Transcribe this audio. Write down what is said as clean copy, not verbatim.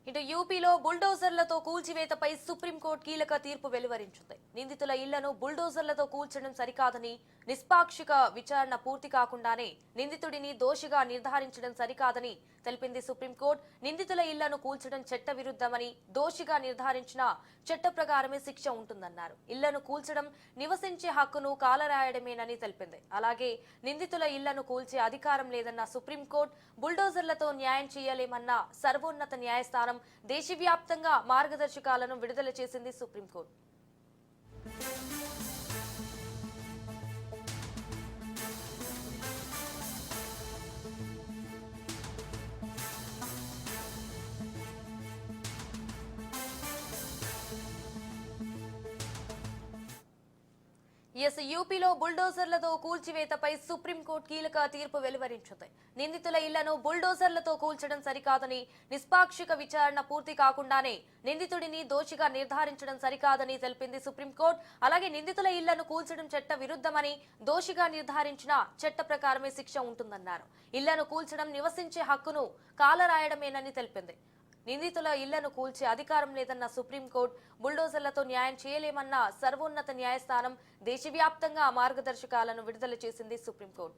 ఇటు యూపీలో బుల్డోజర్లతో కూల్చివేతపై సుప్రీంకోర్టు కీలక తీర్పు వెలువరించింది. నిందితుల ఇళ్లను బుల్డోజర్లతో కూల్చడం సరికాదని, నిష్పాక్షిక విచారణ పూర్తి కాకుండానే నిందితుడిని దోషిగా నిర్ధారించడం సరికాదని తెలిపింది సుప్రీంకోర్టు. నిందితుల ఇళ్లను కూల్చడం చట్టవిరుద్ధమని, దోషిగా నిర్ధారించిన చట్ట ప్రకారమే శిక్ష ఉంటుందన్నారు. ఇళ్లను కూల్చడం నివసించే హక్కును కాలరాయడమేనని తెలిపింది. అలాగే నిందితుల ఇళ్లను కూల్చే అధికారం లేదన్న సుప్రీంకోర్టు, బుల్డోజర్లతో న్యాయం చేయలేమన్న సర్వోన్నత న్యాయస్థానం దేశవ్యాప్తంగా మార్గదర్శకాలను విడుదల చేసింది సుప్రీంకోర్టు. యూపీలో బుల్డోజర్లతో కూల్చివేతపై సుప్రీంకోర్టు కీలక తీర్పు వెలువరించింది. నిందితుల ఇళ్లను బుల్డోజర్లతో కూల్చడం సరికాదని, నిష్పాక్షిక విచారణ పూర్తి కాకుండానే నిందితుడిని దోషిగా నిర్ధారించడం సరికాదని తెలిపింది సుప్రీంకోర్టు. అలాగే నిందితుల ఇళ్లను కూల్చడం చట్ట విరుద్ధమని, దోషిగా నిర్ధారించిన చట్ట ప్రకారమే శిక్ష ఉంటుందన్నారు. ఇళ్లను కూల్చడం నివసించే హక్కును కాలరాయడమేనని తెలిపింది. నిందితుల ఇళ్లను కూల్చే అధికారం లేదన్న సుప్రీంకోర్టు, బుల్డోజర్లతో న్యాయం చేయలేమన్న సర్వోన్నత న్యాయస్థానం దేశవ్యాప్తంగా మార్గదర్శకాలను విడుదల చేసింది సుప్రీంకోర్టు.